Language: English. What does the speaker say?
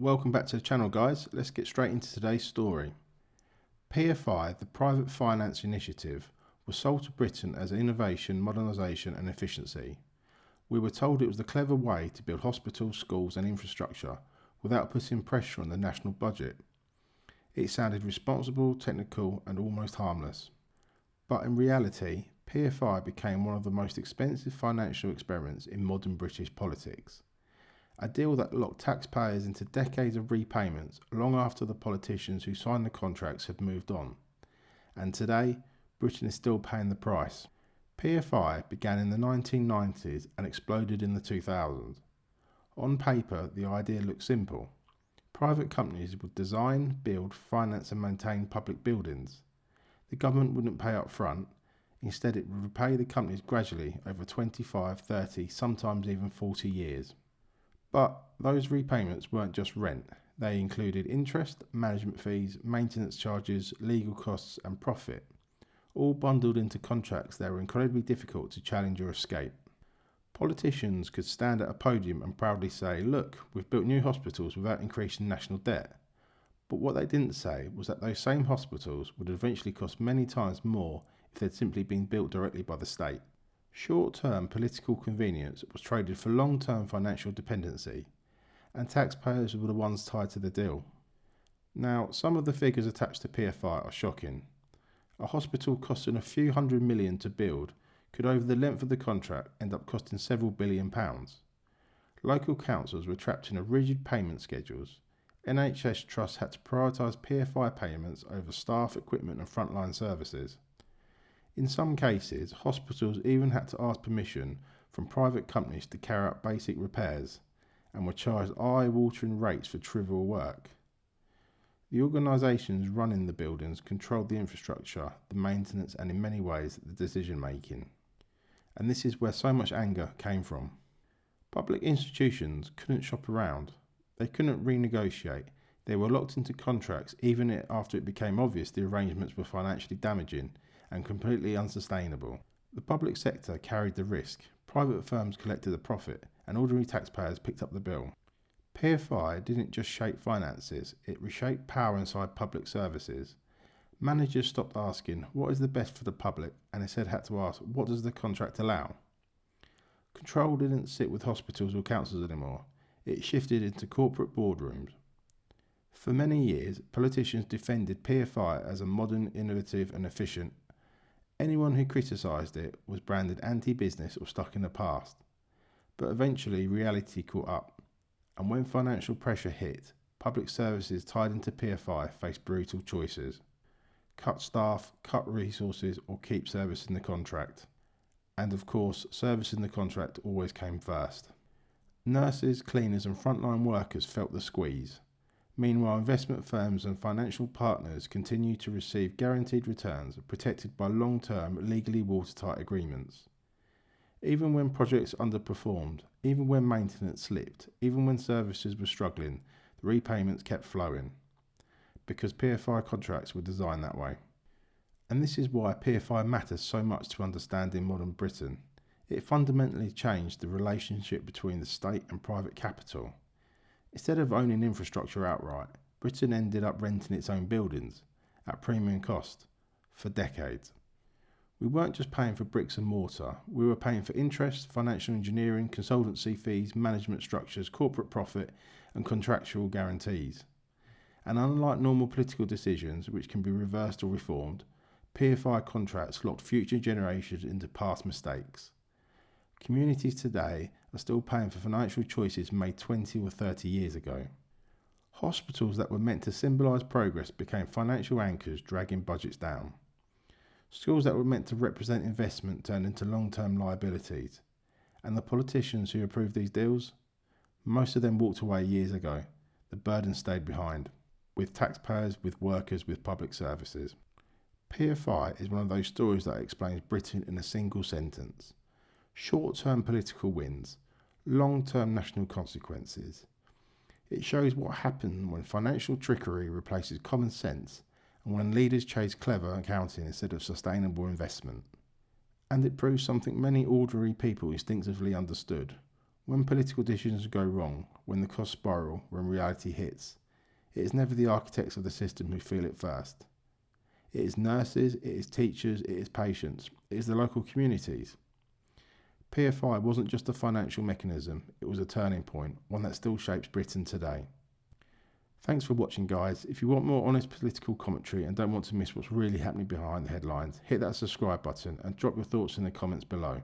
Welcome back to the channel, guys. Let's get straight into today's story. PFI, the Private Finance Initiative, was sold to Britain as innovation, modernisation and efficiency. We were told it was the clever way to build hospitals, schools and infrastructure without putting pressure on the national budget. It sounded responsible, technical and almost harmless. But in reality, PFI became one of the most expensive financial experiments in modern British politics. A deal that locked taxpayers into decades of repayments long after the politicians who signed the contracts had moved on. And today, Britain is still paying the price. PFI began in the 1990s and exploded in the 2000s. On paper, the idea looked simple. Private companies would design, build, finance and maintain public buildings. The government wouldn't pay up front. Instead, it would repay the companies gradually over 25, 30, sometimes even 40 years. But those repayments weren't just rent. They included interest, management fees, maintenance charges, legal costs and profit, all bundled into contracts that were incredibly difficult to challenge or escape. Politicians could stand at a podium and proudly say, "Look, we've built new hospitals without increasing national debt." But what they didn't say was that those same hospitals would eventually cost many times more if they'd simply been built directly by the state. Short-term political convenience was traded for long-term financial dependency, and taxpayers were the ones tied to the deal. Now, some of the figures attached to PFI are shocking. A hospital costing a few hundred million to build could, over the length of the contract, end up costing several £billions. Local councils were trapped in rigid payment schedules. NHS trusts had to prioritise PFI payments over staff, equipment and frontline services. In some cases, hospitals even had to ask permission from private companies to carry out basic repairs and were charged eye-watering rates for trivial work. The organisations running the buildings controlled the infrastructure, the maintenance and in many ways the decision making. And this is where so much anger came from. Public institutions couldn't shop around. They couldn't renegotiate. They were locked into contracts even after it became obvious the arrangements were financially damaging and completely unsustainable. The public sector carried the risk, private firms collected the profit, and ordinary taxpayers picked up the bill. PFI didn't just shape finances, it reshaped power inside public services. Managers stopped asking, what is the best for the public, and instead had to ask, what does the contract allow? Control didn't sit with hospitals or councils anymore, it shifted into corporate boardrooms. For many years, politicians defended PFI as a modern, innovative and efficient. Anyone who criticised it was branded anti-business or stuck in the past. But eventually reality caught up, and when financial pressure hit, public services tied into PFI faced brutal choices. Cut staff, cut resources or keep service in the contract. And of course, service in the contract always came first. Nurses, cleaners and frontline workers felt the squeeze. Meanwhile, investment firms and financial partners continue to receive guaranteed returns protected by long-term, legally watertight agreements. Even when projects underperformed, even when maintenance slipped, even when services were struggling, the repayments kept flowing. Because PFI contracts were designed that way. And this is why PFI matters so much to understand in modern Britain. It fundamentally changed the relationship between the state and private capital. Instead of owning infrastructure outright, Britain ended up renting its own buildings, at premium cost, for decades. We weren't just paying for bricks and mortar, we were paying for interest, financial engineering, consultancy fees, management structures, corporate profit and contractual guarantees. And unlike normal political decisions, which can be reversed or reformed, PFI contracts locked future generations into past mistakes. Communities today are still paying for financial choices made 20 or 30 years ago. Hospitals that were meant to symbolise progress became financial anchors dragging budgets down. Schools that were meant to represent investment turned into long-term liabilities. And the politicians who approved these deals? Most of them walked away years ago. The burden stayed behind, with taxpayers, with workers, with public services. PFI is one of those stories that explains Britain in a single sentence. Short-term political wins, long-term national consequences. It shows what happens when financial trickery replaces common sense and when leaders chase clever accounting instead of sustainable investment. And it proves something many ordinary people instinctively understood. When political decisions go wrong, when the costs spiral, when reality hits, it is never the architects of the system who feel it first. It is nurses, it is teachers, it is patients, it is the local communities. PFI wasn't just a financial mechanism, it was a turning point, one that still shapes Britain today. Thanks for watching, guys. If you want more honest political commentary and don't want to miss what's really happening behind the headlines, hit that subscribe button and drop your thoughts in the comments below.